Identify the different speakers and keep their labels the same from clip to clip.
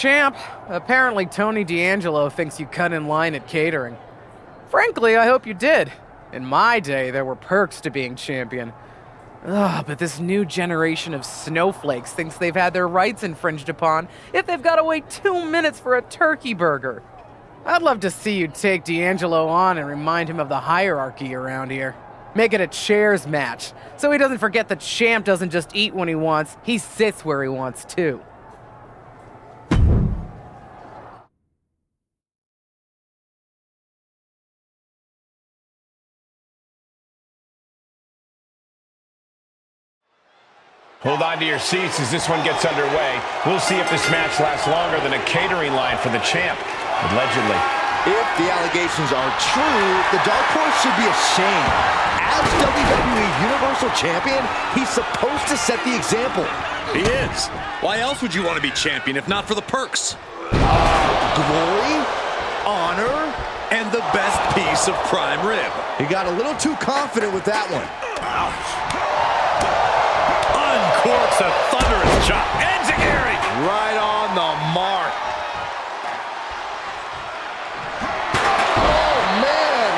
Speaker 1: champ. Apparently Tony D'Angelo thinks you cut in line at catering. Frankly, I hope you did. In my day, there were perks to being champion. Ugh, but this new generation of snowflakes thinks they've had their rights infringed upon if they've got to wait 2 minutes for a turkey burger. I'd love to see you take D'Angelo on and remind him of the hierarchy around here. Make it a chairs match, so he doesn't forget the champ doesn't just eat when he wants, he sits where he wants too.
Speaker 2: Hold on to your seats as this one gets underway. We'll see if this match lasts longer than a catering line for the champ, allegedly.
Speaker 3: If the allegations are true, the Dark Horse should be ashamed. As WWE Universal Champion, he's supposed to set the example.
Speaker 4: He is. Why else would you want to be champion if not for the perks?
Speaker 3: Glory, honor,
Speaker 4: And the best piece of prime rib.
Speaker 3: he got a little too confident with that one.
Speaker 4: Uncorks a thunderous chop. Enziguri!
Speaker 3: Right on the mark. Oh, man.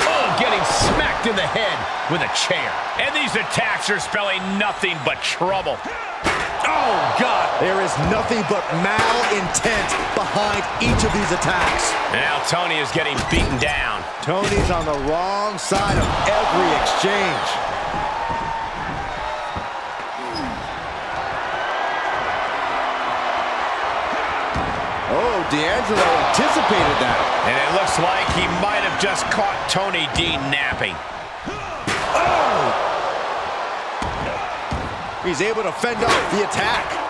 Speaker 2: Oh, getting smacked in the head with a chair. And these attacks are spelling nothing but trouble.
Speaker 4: Oh, God!
Speaker 3: There is nothing but malintent behind each of these attacks.
Speaker 2: Now Tony is getting beaten down.
Speaker 3: Tony's on the wrong side of every exchange. Oh, D'Angelo anticipated that.
Speaker 2: And it looks like he might have just caught Tony D napping.
Speaker 3: Oh! He's able to fend off the attack.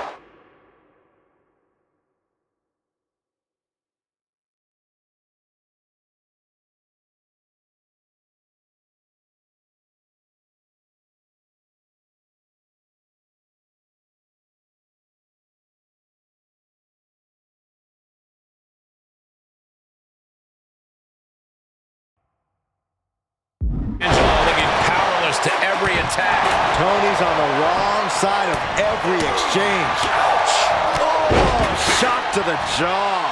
Speaker 2: Angelo looking powerless to every attack.
Speaker 3: Tony's on the wrong side of every exchange. Ouch! Oh, shot to the jaw.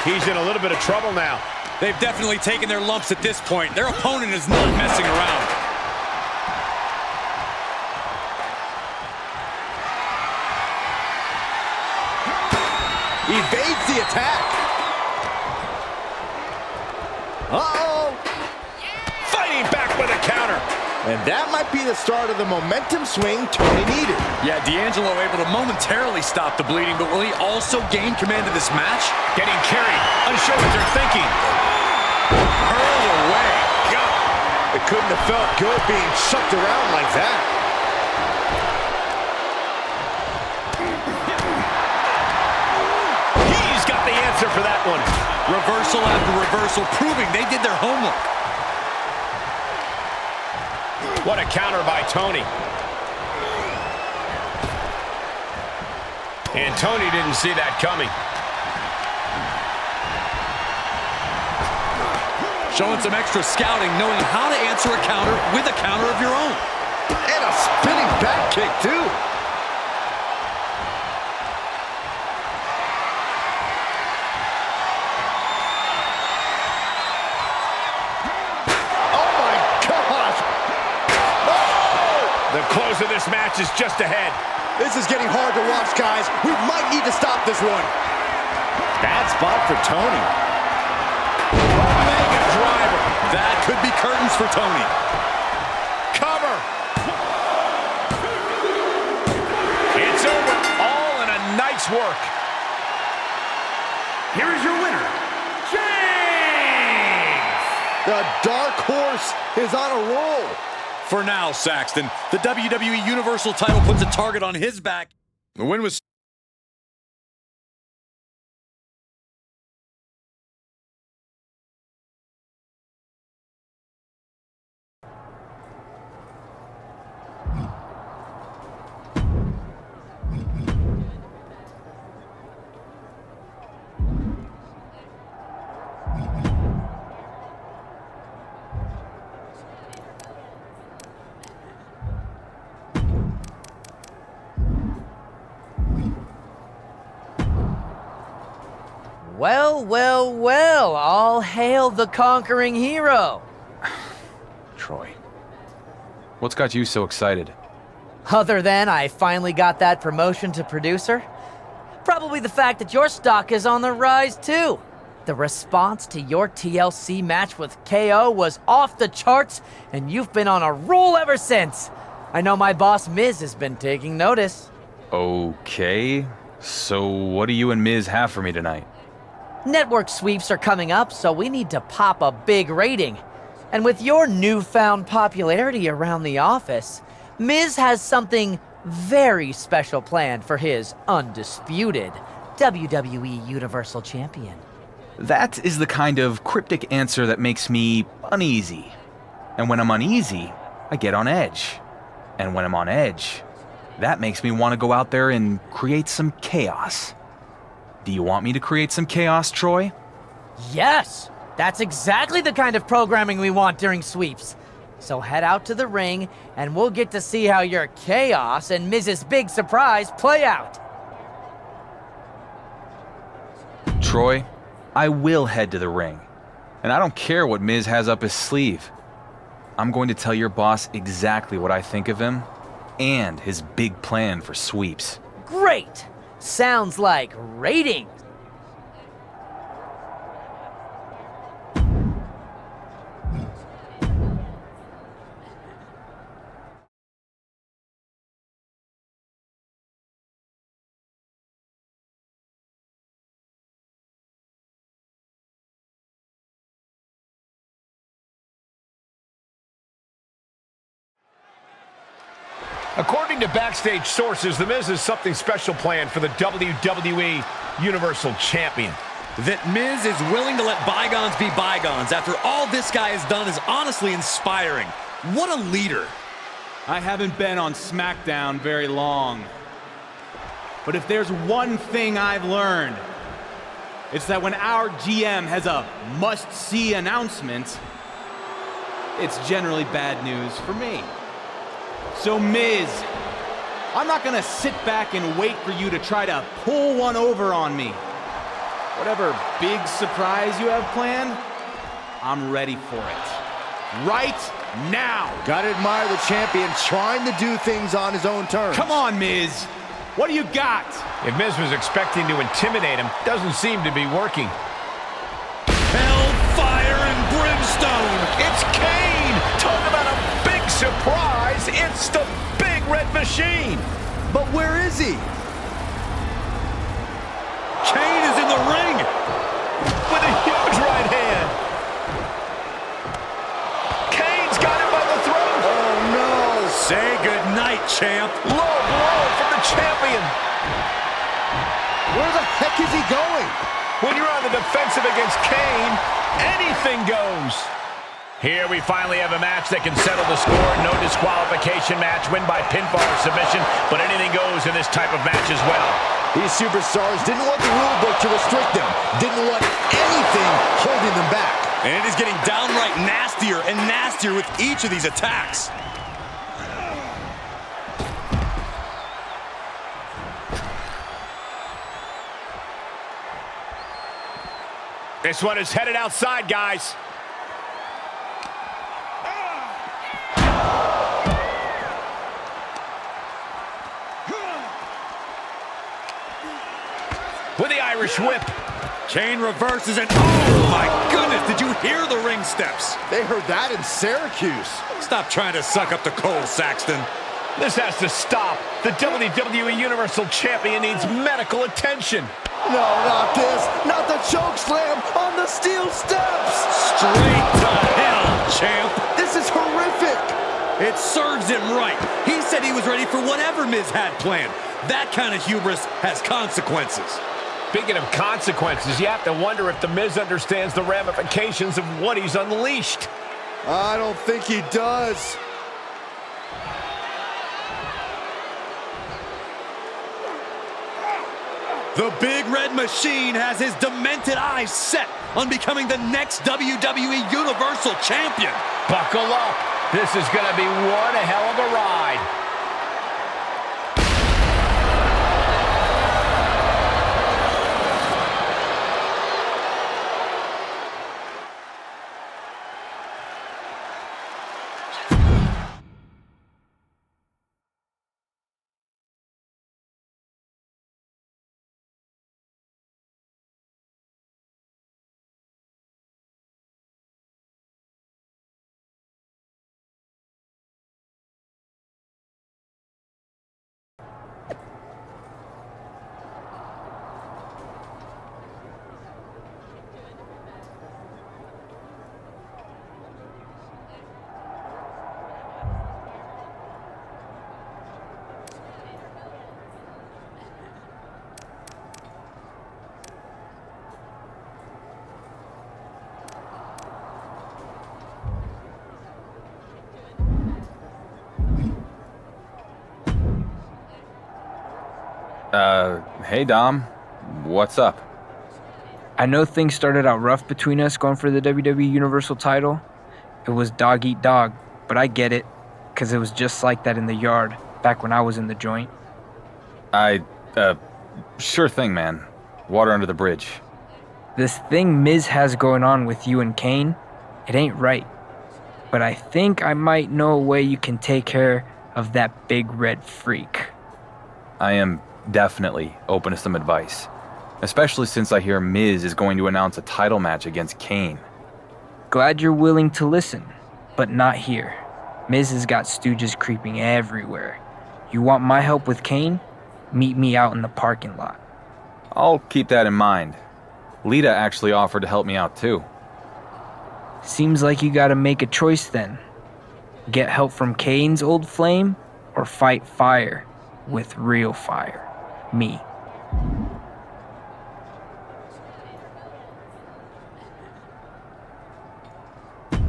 Speaker 2: He's in a little bit of trouble now.
Speaker 4: They've definitely taken their lumps at this point. Their opponent is not messing around.
Speaker 3: Evades the attack. Uh-oh!
Speaker 2: Fighting back with a counter.
Speaker 3: And that might be the start of the momentum swing Tony needed.
Speaker 4: Yeah, D'Angelo able to momentarily stop the bleeding, but will he also gain command of this match?
Speaker 2: Getting carried. Unsure what they're thinking.
Speaker 4: Hurled away.
Speaker 2: God.
Speaker 3: It couldn't have felt good being shucked around like that.
Speaker 2: He's got the answer for that one.
Speaker 4: Reversal after reversal, proving they did their homework.
Speaker 2: What a counter by Tony. And Tony didn't see that coming.
Speaker 4: Showing some extra scouting, knowing how to answer a counter with a counter of your own.
Speaker 3: And a spinning back kick, too. Oh, my gosh. Oh!
Speaker 2: The close of this match is just ahead.
Speaker 3: This is getting hard to watch, guys. We might need to stop this one. Bad spot for Tony.
Speaker 2: Mega driver.
Speaker 4: That could be curtains for Tony.
Speaker 2: Cover. It's over. All in a night's work.
Speaker 5: Here is your winner, James!
Speaker 3: The Dark Horse is on a roll.
Speaker 4: For now, Saxton, the WWE Universal title puts a target on his back. The win was
Speaker 5: Well, well, well, all hail the conquering hero.
Speaker 6: Troy, what's got you so excited?
Speaker 5: Other than I finally got that promotion to producer, probably the fact that your stock is on the rise too. The response to your TLC match with KO was off the charts, and you've been on a roll ever since. I know my boss Miz has been taking notice.
Speaker 6: Okay, so what do you and Miz have for me tonight?
Speaker 5: Network sweeps are coming up, so we need to pop a big rating. And with your newfound popularity around the office, Miz has something very special planned for his undisputed WWE Universal Champion.
Speaker 6: That is the kind of cryptic answer that makes me uneasy. And when I'm uneasy, I get on edge. And when I'm on edge, that makes me want to go out there and create some chaos. Do you want me to create some chaos, Troy?
Speaker 5: Yes! That's exactly the kind of programming we want during sweeps. So head out to the ring, and we'll get to see how your chaos and Miz's big surprise play out.
Speaker 6: Troy, I will head to the ring. And I don't care what Miz has up his sleeve. I'm going to tell your boss exactly what I think of him and his big plan for sweeps.
Speaker 5: Great! Sounds like ratings.
Speaker 2: According to backstage sources, The Miz has something special planned for the WWE Universal Champion.
Speaker 4: That Miz is willing to let bygones be bygones after all this guy has done is honestly inspiring. What a leader.
Speaker 7: I haven't been on SmackDown very long. But if there's one thing I've learned, it's that when our GM has a must-see announcement, it's generally bad news for me. So Miz, I'm not gonna sit back and wait for you to try to pull one over on me. Whatever big surprise you have planned, I'm ready for it. Right now.
Speaker 3: Gotta admire the champion trying to do things on his own terms.
Speaker 7: Come on, Miz. What do you got?
Speaker 2: If Miz was expecting to intimidate him, doesn't seem to be working.
Speaker 4: Hellfire and brimstone.
Speaker 2: It's Kane! Talk about a big surprise! It's the Big Red Machine!
Speaker 3: But where is he?
Speaker 4: Kane is in the ring.
Speaker 2: With a huge right hand. Kane's got him by the throat.
Speaker 3: Oh, no.
Speaker 4: Say goodnight, champ.
Speaker 2: Low blow from the champion.
Speaker 3: Where the heck is he going?
Speaker 2: When you're on the defensive against Kane, anything goes. Here we finally have a match that can settle the score. No disqualification match, win by pinfall or submission, but anything goes in this type of match as well.
Speaker 3: These superstars didn't want the rule book to restrict them. Didn't want anything holding them back.
Speaker 4: And it is getting downright nastier and nastier with each of these attacks.
Speaker 2: This one is headed outside, guys. With the Irish whip.
Speaker 4: Kane reverses and oh my goodness, did you hear the ring steps?
Speaker 3: They heard that in Syracuse.
Speaker 4: Stop trying to suck up the coal, Saxton.
Speaker 2: This has to stop. The WWE Universal Champion needs medical attention.
Speaker 3: No, not this. Not the choke slam on the steel steps.
Speaker 4: Straight to hell, champ.
Speaker 3: This is horrific.
Speaker 4: It serves him right. He said he was ready for whatever Miz had planned. That kind of hubris has consequences.
Speaker 2: Speaking of consequences, you have to wonder if The Miz understands the ramifications of what he's unleashed.
Speaker 3: I don't think he does.
Speaker 4: The Big Red Machine has his demented eyes set on becoming the next WWE Universal Champion.
Speaker 2: Buckle up. This is going to be one hell of a ride.
Speaker 6: Hey Dom, what's up?
Speaker 8: I know things started out rough between us going for the WWE Universal title. It was dog eat dog, but I get it, because it was just like that in the yard, back when I was in the joint.
Speaker 6: Sure thing, man. Water under the bridge.
Speaker 8: This thing Miz has going on with you and Kane, it ain't right. But I think I might know a way you can take care of that big red freak.
Speaker 6: I am definitely open to some advice, especially since I hear Miz is going to announce a title match against Kane.
Speaker 8: Glad you're willing to listen, but not here. Miz has got stooges creeping everywhere. You want my help with Kane? Meet me out in the parking lot.
Speaker 6: I'll keep that in mind. Lita actually offered to help me out too.
Speaker 8: Seems like you gotta make a choice then. Get help from Kane's old flame, or fight fire with real fire. Me.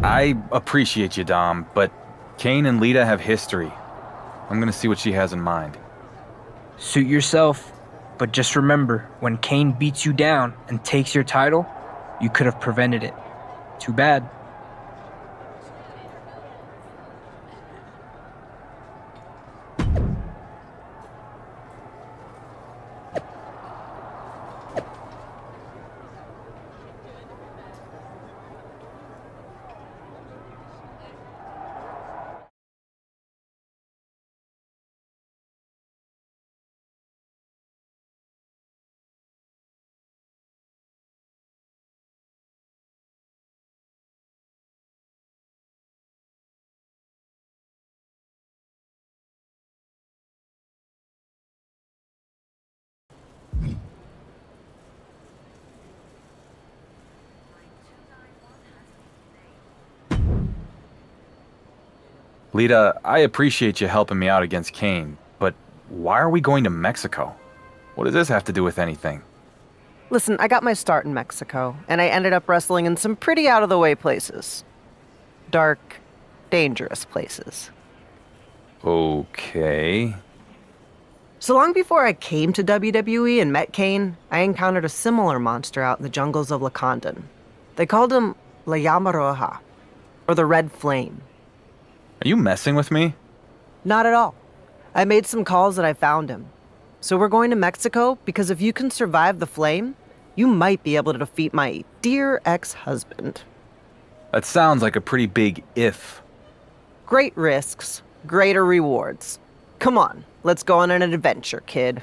Speaker 6: I appreciate you, Dom, but Kane and Lita have history. I'm gonna see what she has in mind.
Speaker 8: Suit yourself, but just remember, when Kane beats you down and takes your title, you could have prevented it. Too bad.
Speaker 6: Lita, I appreciate you helping me out against Kane, but why are we going to Mexico? What does this have to do with anything?
Speaker 9: Listen, I got my start in Mexico, and I ended up wrestling in some pretty out-of-the-way places. Dark, dangerous places.
Speaker 6: Okay.
Speaker 9: So long before I came to WWE and met Kane, I encountered a similar monster out in the jungles of Lacandon. They called him La Llama Roja, or the Red Flame.
Speaker 6: Are you messing with me?
Speaker 9: Not at all. I made some calls and I found him. So we're going to Mexico because if you can survive the flame, you might be able to defeat my dear ex-husband.
Speaker 6: That sounds like a pretty big if.
Speaker 9: Great risks, greater rewards. Come on, let's go on an adventure, kid.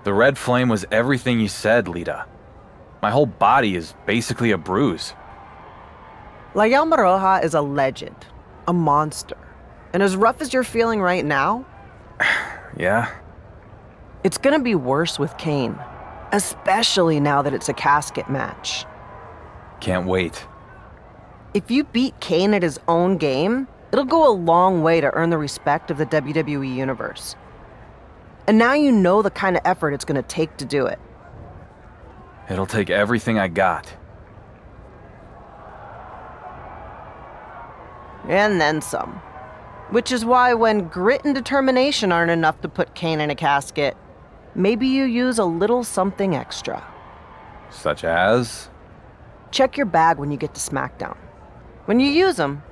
Speaker 6: The red flame was everything you said, Lita. My whole body is basically a bruise.
Speaker 9: La Llama Roja is a legend, a monster. And as rough as you're feeling right now,
Speaker 6: Yeah?
Speaker 9: it's gonna be worse with Kane, especially now that it's a casket match.
Speaker 6: Can't wait.
Speaker 9: If you beat Kane at his own game, it'll go a long way to earn the respect of the WWE Universe. And now you know the kind of effort it's gonna take to do it.
Speaker 6: It'll take everything I got.
Speaker 9: And then some. Which is why when grit and determination aren't enough to put Kane in a casket, maybe you use a little something extra.
Speaker 6: Such as?
Speaker 9: Check your bag when you get to SmackDown. When you use them,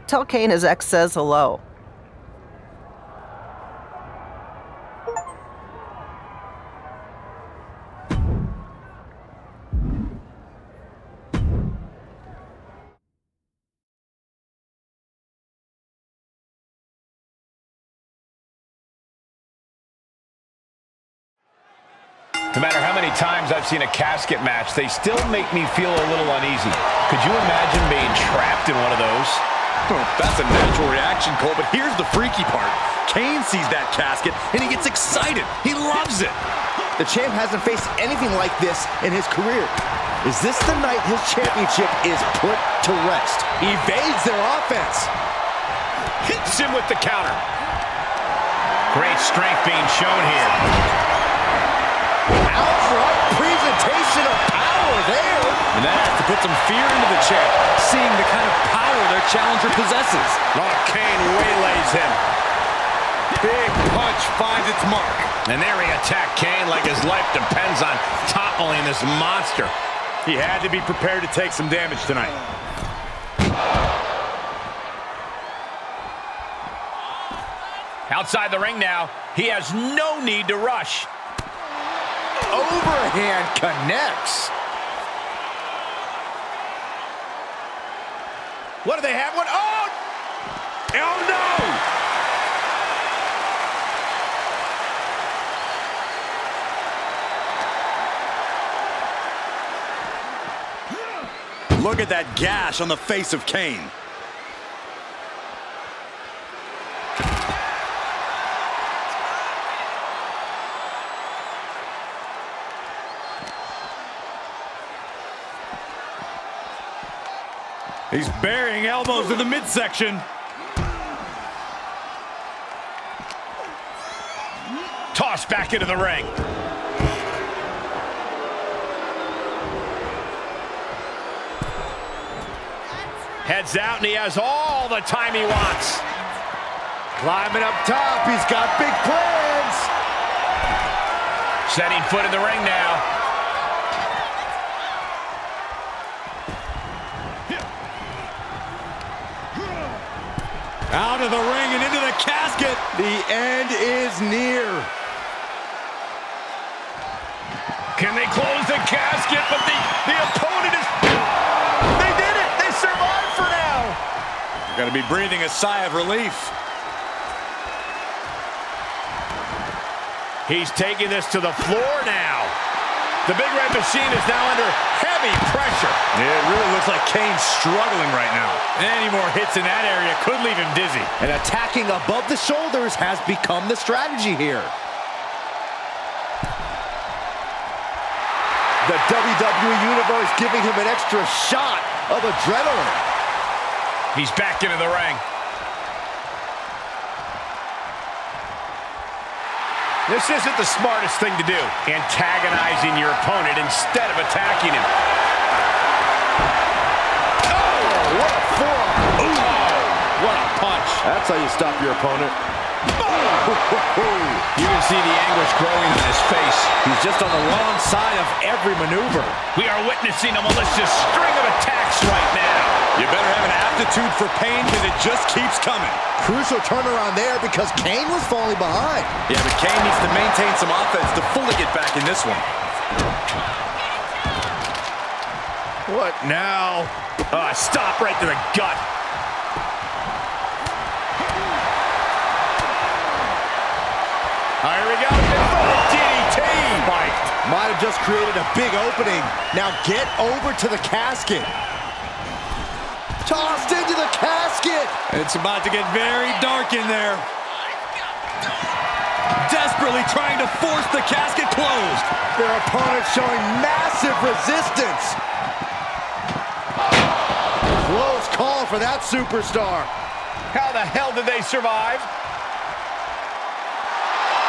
Speaker 9: tell Kane his ex says hello.
Speaker 2: No matter how many times I've seen a casket match, they still make me feel a little uneasy. Could you imagine being trapped in one of those?
Speaker 4: Oh, that's a natural reaction, Cole, but here's the freaky part. Kane sees that casket, and he gets excited. He loves it.
Speaker 3: The champ hasn't faced anything like this in his career. Is this the night his championship is put to rest? Evades their offense.
Speaker 2: Hits him with the counter. Great strength being shown here.
Speaker 3: Outright presentation of power there.
Speaker 4: And that has to put some fear into the champ, seeing the kind of power their challenger possesses.
Speaker 2: Oh, Kane waylays him.
Speaker 4: Big punch finds its mark.
Speaker 2: And there he attacked Kane like his life depends on toppling this monster.
Speaker 4: He had to be prepared to take some damage tonight.
Speaker 2: Outside the ring now, he has no need to rush.
Speaker 3: Overhand connects.
Speaker 2: What do they have? What? Oh! Oh, no!
Speaker 4: Look at that gash on the face of Kane. He's burying elbows in the midsection.
Speaker 2: Tossed back into the ring. Heads out, and he has all the time he wants.
Speaker 3: Climbing up top, he's got big plans.
Speaker 2: Setting foot in the ring now.
Speaker 4: Out of the ring and into the casket.
Speaker 3: The end is near.
Speaker 2: Can they close the casket? But the opponent is... They did it! They survived for now!
Speaker 4: Gotta be breathing a sigh of relief.
Speaker 2: He's taking this to the floor now. The Big Red Machine is now under heavy pressure.
Speaker 4: Yeah, it really looks like Kane's struggling right now. Any more hits in that area could leave him dizzy.
Speaker 3: And attacking above the shoulders has become the strategy here. The WWE Universe giving him an extra shot of adrenaline.
Speaker 2: He's back into the ring. This isn't the smartest thing to do, antagonizing your opponent instead of attacking him.
Speaker 3: Oh, what a forearm.
Speaker 2: Ooh, what a punch.
Speaker 3: That's how you stop your opponent.
Speaker 2: You can see the anguish growing on his face.
Speaker 3: He's just on the wrong side of every maneuver.
Speaker 2: We are witnessing a malicious string of attacks right now.
Speaker 4: You better have an aptitude for pain because it just keeps coming.
Speaker 3: Crucial turnaround there because Kane was falling behind.
Speaker 4: Yeah, but Kane needs to maintain some offense to fully get back in this one.
Speaker 2: What now? Stop right to the gut.
Speaker 4: Here we go. DDT.
Speaker 3: Might have just created a big opening. Now get over to the casket. Tossed into the casket.
Speaker 4: It's about to get very dark in there. Desperately trying to force the casket closed.
Speaker 3: Their opponent showing massive resistance. Close call for that superstar.
Speaker 2: How the hell did they survive?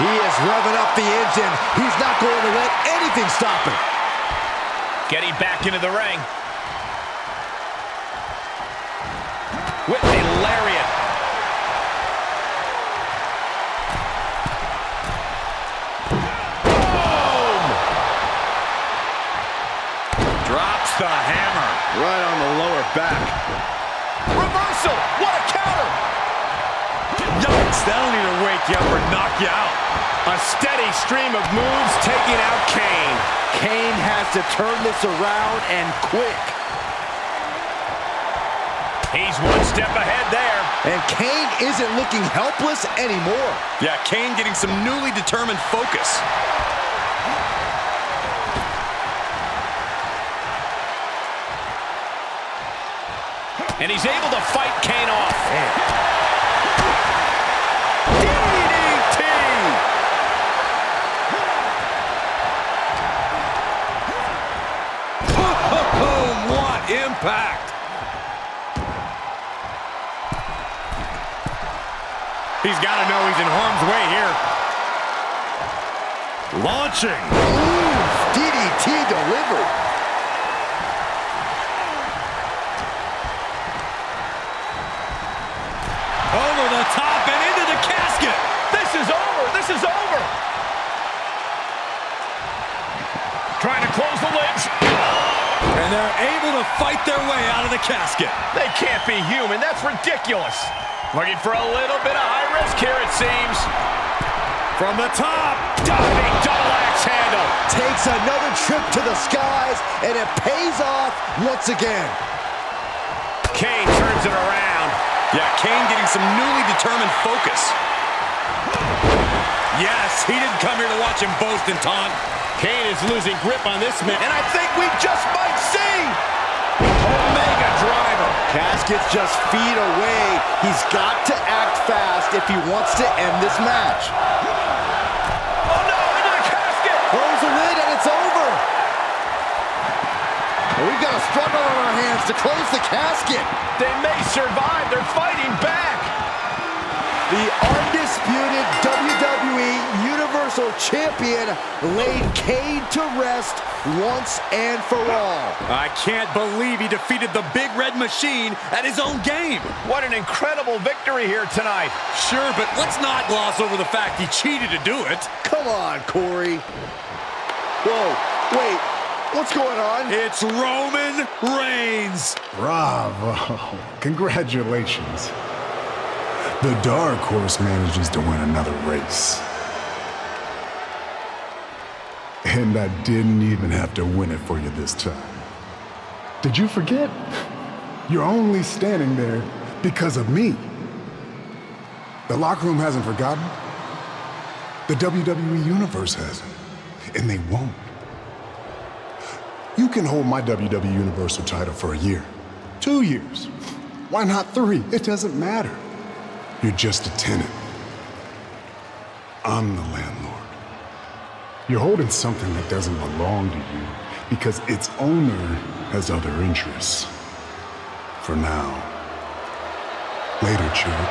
Speaker 3: He is revving up the engine. He's not going to let anything stop him.
Speaker 2: Getting back into the ring. With a lariat. Boom!
Speaker 4: Drops the hammer.
Speaker 3: Right on the lower back.
Speaker 2: Reversal! What a counter!
Speaker 4: Yikes, that'll either wake you up or knock you out.
Speaker 2: A steady stream of moves taking out Kane.
Speaker 3: Kane has to turn this around and quick.
Speaker 2: He's one step ahead there.
Speaker 3: And Kane isn't looking helpless anymore.
Speaker 4: Yeah, Kane getting some newly determined focus.
Speaker 2: And he's able to fight Kane off.
Speaker 3: DDT!
Speaker 4: Boom, what impact. He's got to know he's in harm's way here. Launching.
Speaker 3: Ooh, DDT delivered.
Speaker 4: Over the top and into the casket.
Speaker 2: This is over. This is over. Trying to close the lids.
Speaker 4: And they're able to fight their way out of the casket.
Speaker 2: They can't be human. That's ridiculous. Looking for a little bit of high risk here, it seems.
Speaker 4: From the top.
Speaker 2: Diving double axe handle.
Speaker 3: Takes another trip to the skies, and it pays off once again.
Speaker 2: Kane turns it around.
Speaker 4: Yeah, Kane getting some newly determined focus. Yes, he didn't come here to watch him boast and taunt.
Speaker 2: Kane is losing grip on this man, and I think we just might see Omega driver.
Speaker 3: Casket's just feet away. He's got to act fast if he wants to end this match.
Speaker 2: Oh no, into the casket!
Speaker 3: Close the lid and it's over. And we've got a struggle on our hands to close the casket.
Speaker 2: They may survive. They're fighting back.
Speaker 3: The undisputed WWE Universal Champion laid Kane to rest once and for all.
Speaker 4: I can't believe he defeated the Big Red Machine at his own game.
Speaker 2: What an incredible victory here tonight.
Speaker 4: Sure, but let's not gloss over the fact he cheated to do it.
Speaker 3: Come on, Corey. Whoa, wait, what's going on?
Speaker 4: It's Roman Reigns.
Speaker 10: Bravo. Congratulations. The Dark Horse manages to win another race. And I didn't even have to win it for you this time. Did you forget? You're only standing there because of me. The locker room hasn't forgotten. The WWE Universe hasn't. And they won't. You can hold my WWE Universal title for a year, 2 years. Why not 3? It doesn't matter. You're just a tenant. I'm the landlord. You're holding something that doesn't belong to you because its owner has other interests. For now. Later, Chuck.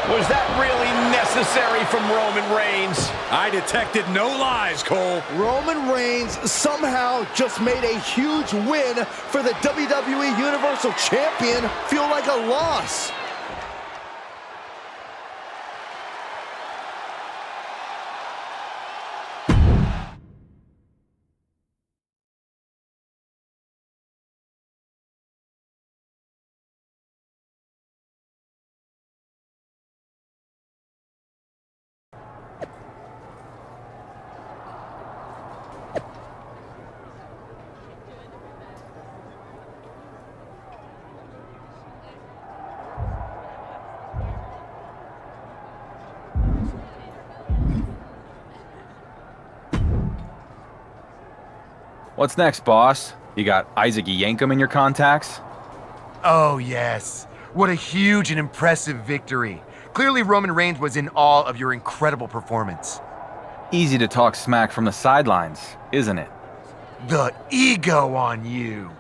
Speaker 2: Was that really necessary from Roman Reigns?
Speaker 4: I detected no lies, Cole.
Speaker 3: Roman Reigns somehow just made a huge win for the WWE Universal Champion feel like a loss.
Speaker 6: What's next, boss? You got Isaac Yankem in your contacts?
Speaker 11: Oh, yes. What a huge and impressive victory. Clearly, Roman Reigns was in awe of your incredible performance.
Speaker 6: Easy to talk smack from the sidelines, isn't it?
Speaker 11: The ego on you.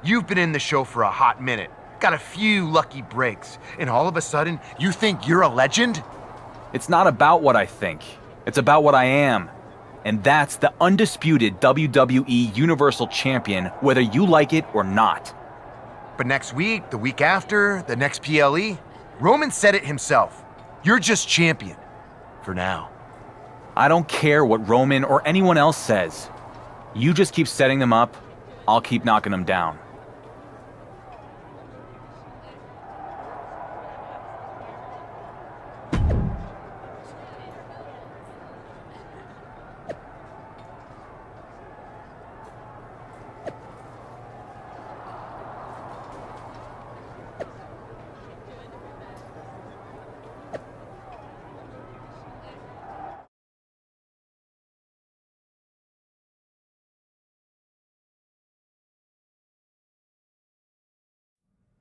Speaker 11: You've been in the show for a hot minute, got a few lucky breaks, and all of a sudden, you think you're a legend?
Speaker 6: It's not about what I think. It's about what I am. And that's the undisputed WWE Universal Champion, whether you like it or not.
Speaker 11: But next week, the week after, the next PLE, Roman said it himself. You're just champion. For now.
Speaker 6: I don't care what Roman or anyone else says. You just keep setting them up, I'll keep knocking them down.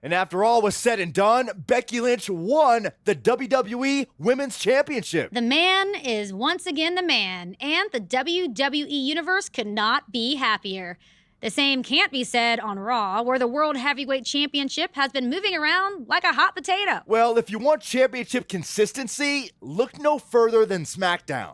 Speaker 12: And after all was said and done, Becky Lynch won the WWE Women's Championship.
Speaker 13: The man is once again the man, and the WWE Universe could not be happier. The same can't be said on Raw, where the World Heavyweight Championship has been moving around like a hot potato.
Speaker 12: Well, if you want championship consistency, look no further than SmackDown.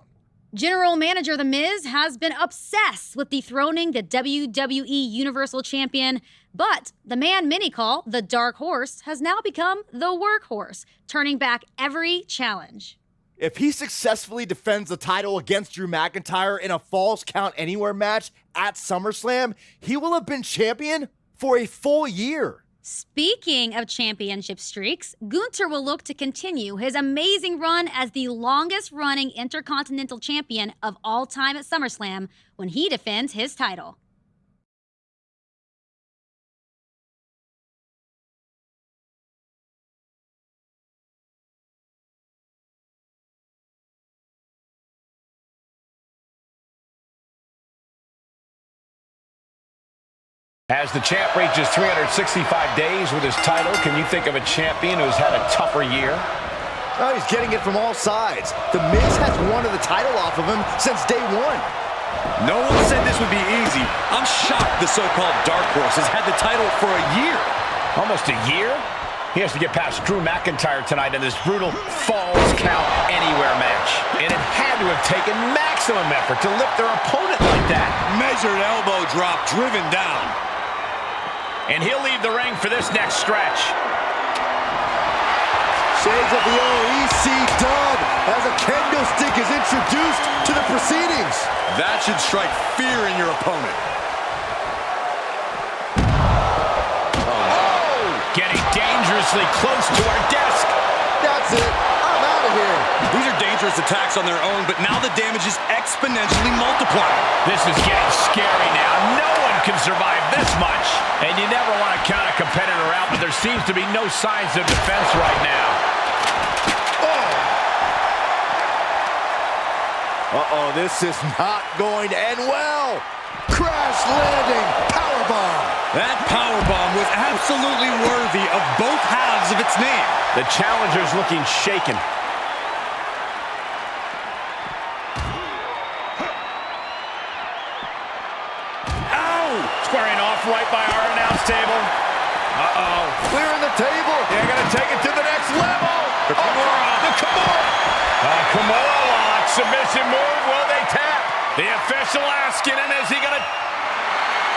Speaker 13: General Manager The Miz has been obsessed with dethroning the WWE Universal Champion, but the man many call the Dark Horse has now become the Workhorse, turning back every challenge.
Speaker 12: If he successfully defends the title against Drew McIntyre in a Falls Count Anywhere match at SummerSlam, he will have been champion for a full year.
Speaker 13: Speaking of championship streaks, Gunther will look to continue his amazing run as the longest-running Intercontinental Champion of all time at SummerSlam when he defends his title.
Speaker 2: As the champ reaches 365 days with his title, can you think of a champion who's had a tougher year?
Speaker 3: Oh, he's getting it from all sides. The Miz has wanted the title off of him since day one.
Speaker 4: No one said this would be easy. I'm shocked the so-called Dark Horse has had the title for a year.
Speaker 2: Almost a year? He has to get past Drew McIntyre tonight in this brutal Falls Count Anywhere match. And it had to have taken maximum effort to lift their opponent like that.
Speaker 4: Measured elbow drop driven down.
Speaker 2: And he'll leave the ring for this next stretch.
Speaker 3: Shades of the OEC dub as a kendo stick is introduced to the proceedings.
Speaker 4: That should strike fear in your opponent.
Speaker 2: Oh! Getting dangerously close to our desk.
Speaker 3: That's it. I'm out of here.
Speaker 4: These are dangerous attacks on their own, but now the damage is exponentially multiplying.
Speaker 2: This is getting scary now. No one can survive this much. And you never want to count a competitor out, but there seems to be no signs of defense right now.
Speaker 3: Uh-oh, this is not going to end well. Crash landing powerbomb.
Speaker 4: That powerbomb was absolutely worthy of both halves of its name.
Speaker 2: The challenger's looking shaken. Squaring off right by our announce table. Uh-oh.
Speaker 3: Clearing the table.
Speaker 2: They're going to take it to the next level. The Kimura. The Kimura. Kimura lock. Submission move. Will they tap? The official asking him, is he going to...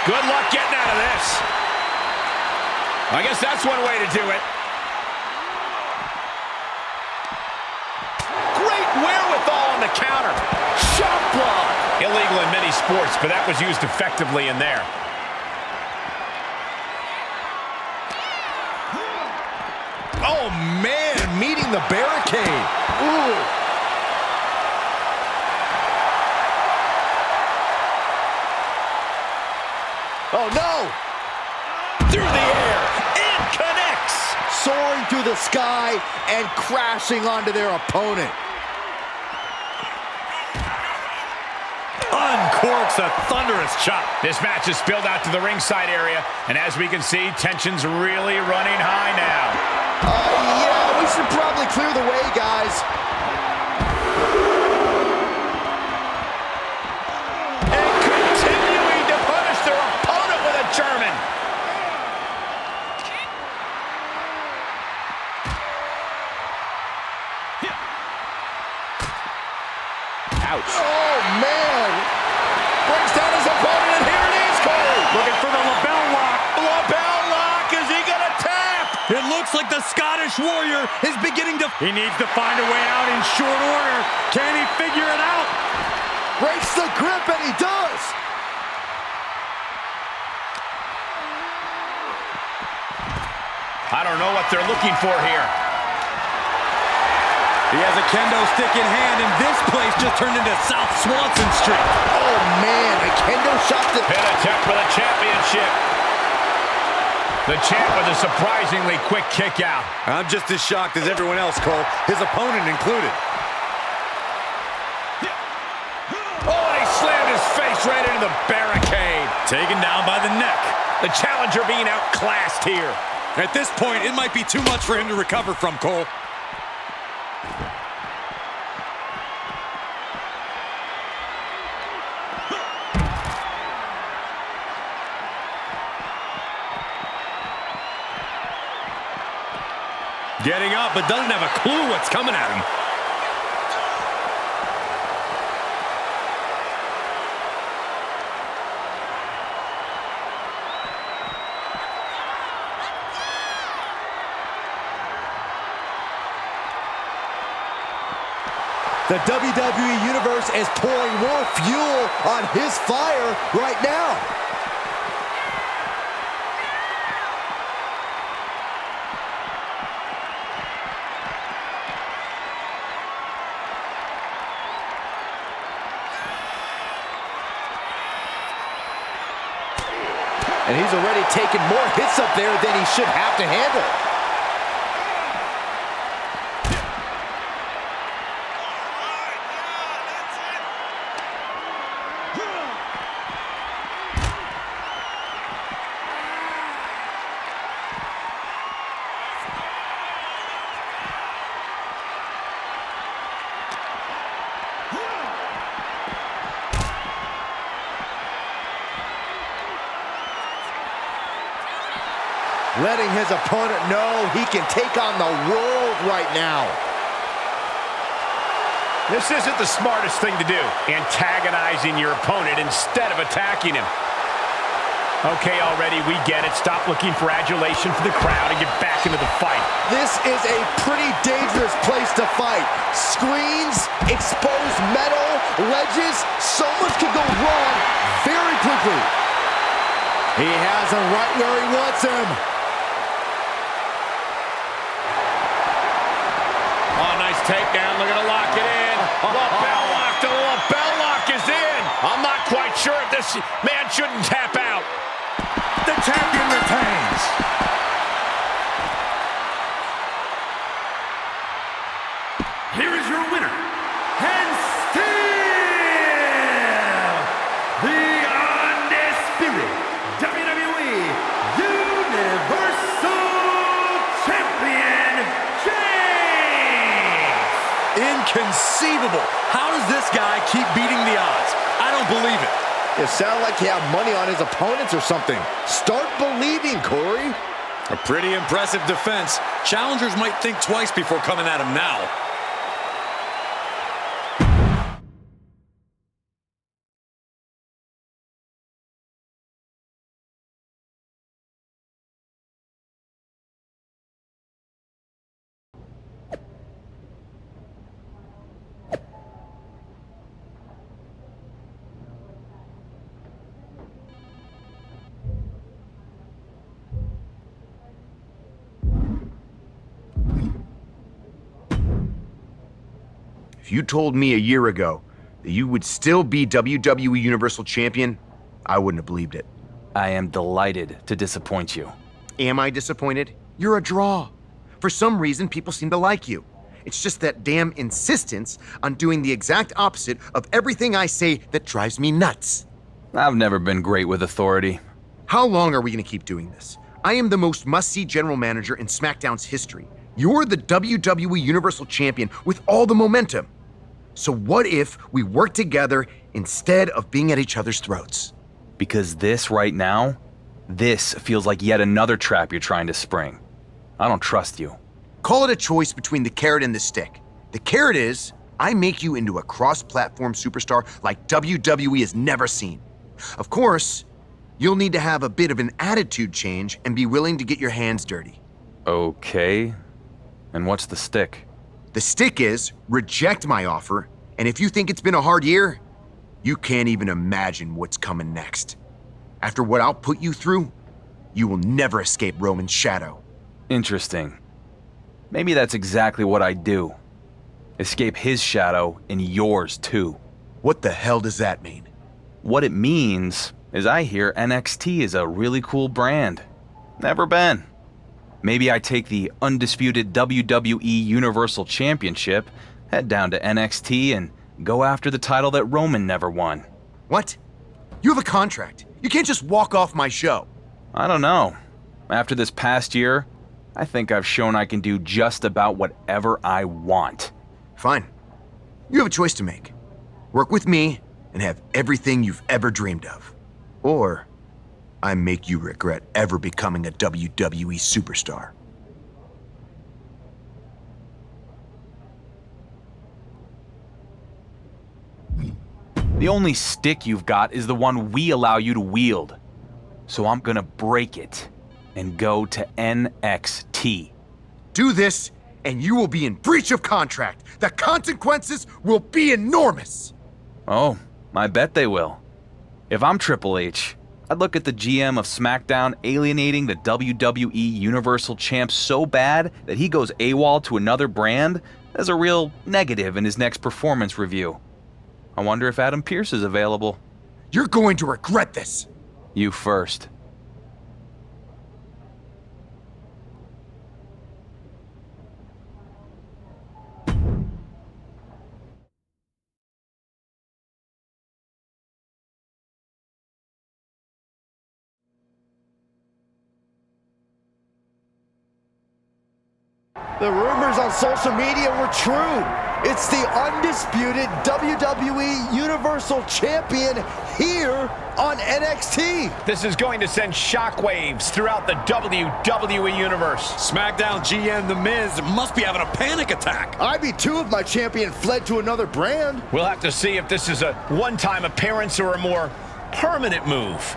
Speaker 2: Good luck getting out of this. I guess that's one way to do it. Great wherewithal on the counter. Shot block. Illegal in many sports, but that was used effectively in there.
Speaker 3: Oh, man, meeting the barricade. Ooh. Oh, no.
Speaker 2: Through the air. It connects.
Speaker 3: Soaring through the sky and crashing onto their opponent.
Speaker 2: Unquestionable.
Speaker 4: uncorks a thunderous chop.
Speaker 2: This match is spilled out to the ringside area, and as we can see, tension's really running high now.
Speaker 12: Yeah, we should probably clear the way, guys.
Speaker 2: And continuing to punish their opponent with a German. Ouch.
Speaker 12: Oh, man. Brings down his opponent, and here it is, Cole.
Speaker 2: Looking for the lapel lock. Lapel lock. Is he going to tap?
Speaker 4: It looks like the Scottish Warrior is beginning to... He needs to find a way out in short order. Can he figure it out?
Speaker 12: Breaks the grip, and he does.
Speaker 2: I don't know what they're looking for here.
Speaker 4: He has a kendo stick in hand, and this place just turned into South Swanson Street.
Speaker 12: Oh, man, a kendo shot to...
Speaker 2: Pin attempt for the championship. The champ with a surprisingly quick kick out.
Speaker 4: I'm just as shocked as everyone else, Cole, his opponent included.
Speaker 2: Oh, and he slammed his face right into the barricade.
Speaker 4: Taken down by the neck.
Speaker 2: The challenger being outclassed here.
Speaker 4: At this point, it might be too much for him to recover from, Cole. Getting up, but doesn't have a clue what's coming at him.
Speaker 12: The WWE Universe is pouring more fuel on his fire right now. And he's already taken more hits up there than he should have to handle. Letting his opponent know he can take on the world right now.
Speaker 2: This isn't the smartest thing to do, antagonizing your opponent instead of attacking him. Okay, already, we get it. Stop looking for adulation for the crowd and get back into the fight.
Speaker 12: This is a pretty dangerous place to fight. Screens, exposed metal, ledges, so much could go wrong very quickly. He has him right where he wants him.
Speaker 2: Oh, nice takedown. Looking to lock it in. Lapel lock. The lapel lock is in. I'm not quite sure if this man shouldn't tap out.
Speaker 4: The champion retains.
Speaker 14: Here is your winner, and still the undisputed WWE Universal Champion, James!
Speaker 4: Inconceivable. How does this guy keep beating the odds? I don't believe it.
Speaker 12: It sounded like he had money on his opponents or something. Start believing, Corey.
Speaker 4: A pretty impressive defense. Challengers might think twice before coming at him now.
Speaker 11: If you told me a year ago that you would still be WWE Universal Champion, I wouldn't have believed it.
Speaker 6: I am delighted to disappoint you.
Speaker 11: Am I disappointed? You're a draw. For some reason, people seem to like you. It's just that damn insistence on doing the exact opposite of everything I say that drives me nuts.
Speaker 6: I've never been great with authority.
Speaker 11: How long are we going to keep doing this? I am the most must-see general manager in SmackDown's history. You're the WWE Universal Champion with all the momentum. So what if we work together instead of being at each other's throats?
Speaker 6: Because this right now, this feels like yet another trap you're trying to spring. I don't trust you.
Speaker 11: Call it a choice between the carrot and the stick. The carrot is, I make you into a cross-platform superstar like WWE has never seen. Of course, you'll need to have a bit of an attitude change and be willing to get your hands dirty.
Speaker 6: Okay. And what's the stick?
Speaker 11: The stick is, reject my offer, and if you think it's been a hard year, you can't even imagine what's coming next. After what I'll put you through, you will never escape Roman's shadow.
Speaker 6: Interesting. Maybe that's exactly what I do. Escape his shadow and yours too.
Speaker 11: What the hell does that mean?
Speaker 6: What it means is I hear NXT is a really cool brand. Never been. Maybe I take the undisputed WWE Universal Championship, head down to NXT, and go after the title that Roman never won.
Speaker 11: What? You have a contract. You can't just walk off my show.
Speaker 6: I don't know. After this past year, I think I've shown I can do just about whatever I want.
Speaker 11: Fine. You have a choice to make. Work with me and have everything you've ever dreamed of. Or I make you regret ever becoming a WWE superstar.
Speaker 6: The only stick you've got is the one we allow you to wield. So I'm gonna break it and go to NXT.
Speaker 11: Do this, and you will be in breach of contract. The consequences will be enormous.
Speaker 6: Oh, I bet they will. If I'm Triple H, I'd look at the GM of SmackDown alienating the WWE Universal Champ so bad that he goes AWOL to another brand as a real negative in his next performance review. I wonder if Adam Pearce is available.
Speaker 11: You're going to regret this.
Speaker 6: You first.
Speaker 12: The rumors on social media were true. It's the undisputed WWE Universal Champion here on NXT.
Speaker 2: This is going to send shockwaves throughout the WWE Universe.
Speaker 4: SmackDown GM The Miz must be having a panic attack.
Speaker 12: I'd be too if my champion fled to another brand.
Speaker 2: We'll have to see if this is a one-time appearance or a more permanent move.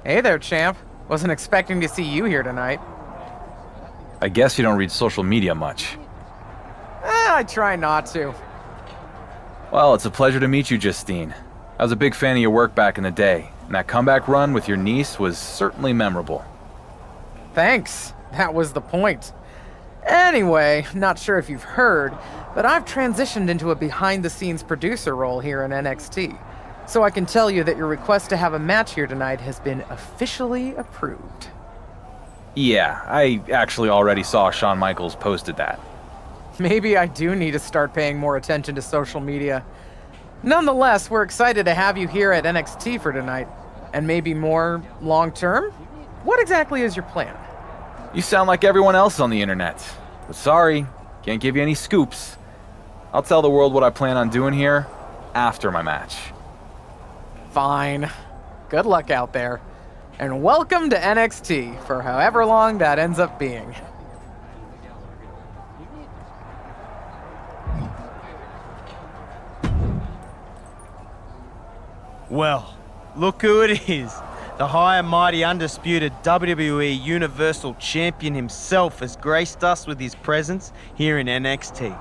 Speaker 1: Hey there, champ. Wasn't expecting to see you here tonight.
Speaker 6: I guess you don't read social media much.
Speaker 1: I try not to.
Speaker 6: Well, it's a pleasure to meet you, Justine. I was a big fan of your work back in the day, and that comeback run with your niece was certainly memorable.
Speaker 1: Thanks. That was the point. Anyway, not sure if you've heard, but I've transitioned into a behind-the-scenes producer role here in NXT. So I can tell you that your request to have a match here tonight has been officially approved.
Speaker 6: Yeah, I actually already saw Shawn Michaels posted that.
Speaker 1: Maybe I do need to start paying more attention to social media. Nonetheless, we're excited to have you here at NXT for tonight. And maybe more long-term? What exactly is your plan?
Speaker 6: You sound like everyone else on the internet. But sorry, can't give you any scoops. I'll tell the world what I plan on doing here after my match.
Speaker 1: Fine. Good luck out there. And welcome to NXT for however long that ends up being.
Speaker 15: Well, look who it is. The high and mighty undisputed WWE Universal Champion himself has graced us with his presence here in NXT.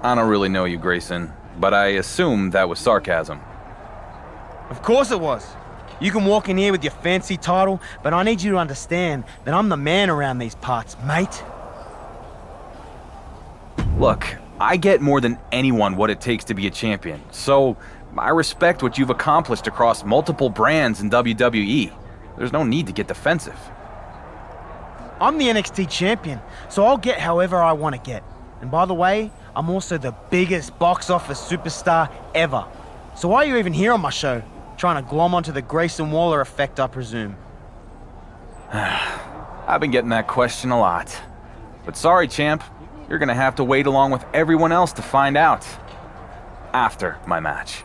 Speaker 6: I don't really know you, Grayson, but I assume that was sarcasm.
Speaker 15: Of course it was. You can walk in here with your fancy title, but I need you to understand that I'm the man around these parts, mate.
Speaker 6: Look, I get more than anyone what it takes to be a champion, so I respect what you've accomplished across multiple brands in WWE. There's no need to get defensive.
Speaker 15: I'm the NXT champion, so I'll get however I want to get. And by the way, I'm also the biggest box office superstar ever. So why are you even here on my show? Trying to glom onto the Grayson Waller effect, I presume.
Speaker 6: I've been getting that question a lot. But sorry, champ. You're gonna have to wait along with everyone else to find out. After my match.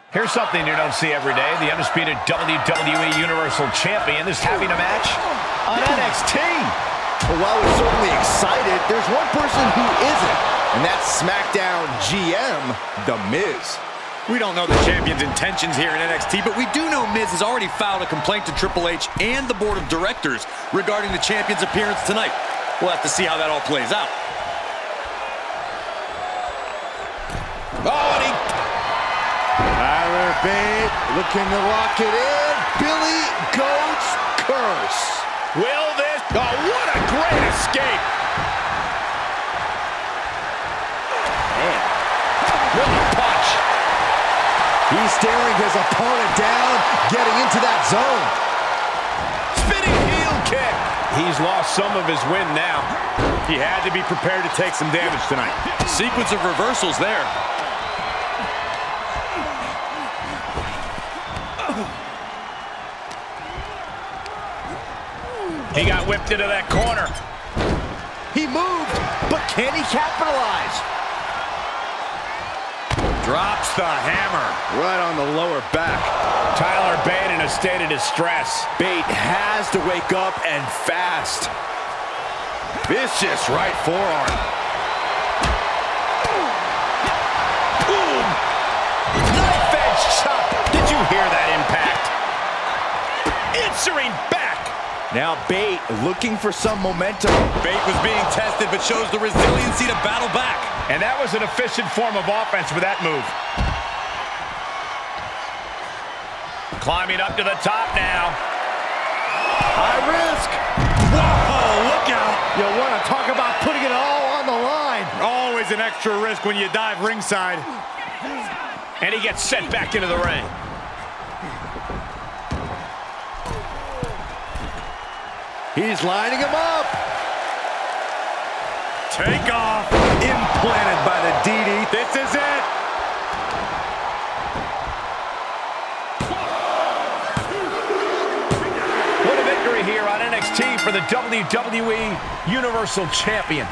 Speaker 2: Here's something you don't see every day. The undisputed WWE Universal Champion is having a match on NXT.
Speaker 3: Well, while we're certainly excited, there's one person who isn't, and that's SmackDown GM, The Miz.
Speaker 4: We don't know the champion's intentions here in NXT, but we do know Miz has already filed a complaint to Triple H and the board of directors regarding the champion's appearance tonight. We'll have to see how that all plays out.
Speaker 12: Oh, and he... Tyler Bate looking to lock it in. Billy Goat's curse.
Speaker 2: Will this... Oh, what a great escape.
Speaker 3: Man, what a punch. He's staring his opponent down, getting into that zone.
Speaker 2: Spinning heel kick. He's lost some of his wind now.
Speaker 12: He had to be prepared to take some damage tonight.
Speaker 4: Sequence of reversals there.
Speaker 2: He got whipped into that corner.
Speaker 3: He moved, but can he capitalize?
Speaker 12: Drops the hammer right on the lower back.
Speaker 2: Tyler Bate in a state of distress.
Speaker 12: Bate has to wake up and fast. Vicious right forearm.
Speaker 2: Boom! Knife edge chop. Did you hear that impact? Answering back.
Speaker 3: Now Bate looking for some momentum.
Speaker 4: Bate was being tested, but shows the resiliency to battle back.
Speaker 2: And that was an efficient form of offense with that move. Climbing up to the top now.
Speaker 12: High risk. Whoa, look out. You want to talk about putting it all on the line. Always an extra risk when you dive ringside.
Speaker 2: And he gets sent back into the ring.
Speaker 3: He's lining him up.
Speaker 12: Take off. Implanted by the DD. This is it.
Speaker 2: What a victory here on NXT for the WWE Universal Champion.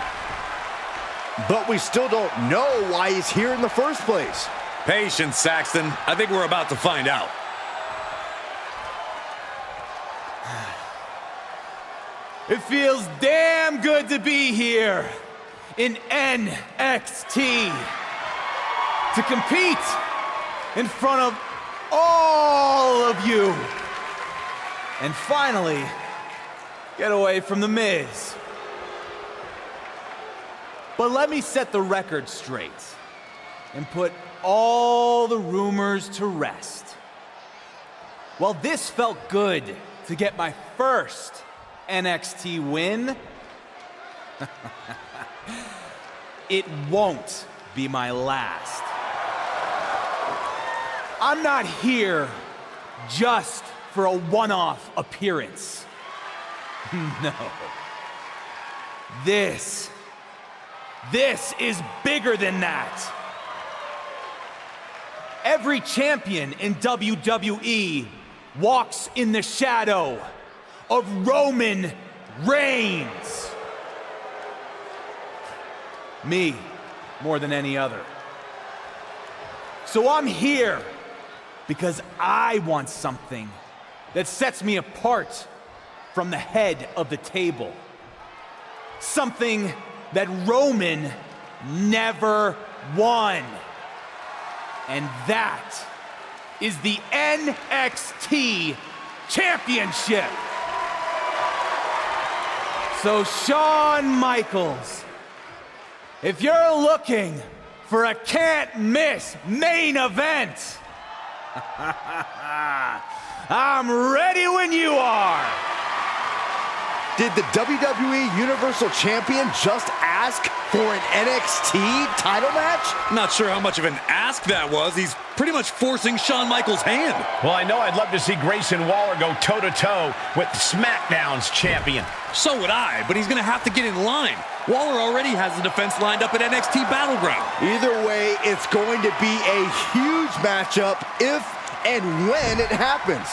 Speaker 3: But we still don't know why he's here in the first place.
Speaker 4: Patience, Saxton. I think we're about to find out.
Speaker 7: It feels damn good to be here in NXT. To compete in front of all of you. And finally, get away from The Miz. But let me set the record straight and put all the rumors to rest. While this felt good to get my first NXT win, it won't be my last. I'm not here just for a one-off appearance. No. This is bigger than that. Every champion in WWE walks in the shadow of Roman Reigns. Me, more than any other. So I'm here because I want something that sets me apart from the head of the table. Something that Roman never won. And that is the NXT Championship. So Shawn Michaels, if you're looking for a can't-miss main event, I'm ready when you are.
Speaker 12: Did the WWE Universal Champion just ask for an NXT title match?
Speaker 4: Not sure how much of an ask that was. He's pretty much forcing Shawn Michaels' hand.
Speaker 2: Well, I know I'd love to see Grayson Waller go toe-to-toe with SmackDown's champion.
Speaker 4: So would I, but he's going to have to get in line. Waller already has the defense lined up at NXT Battleground.
Speaker 12: Either way, it's going to be a huge matchup if and when it happens.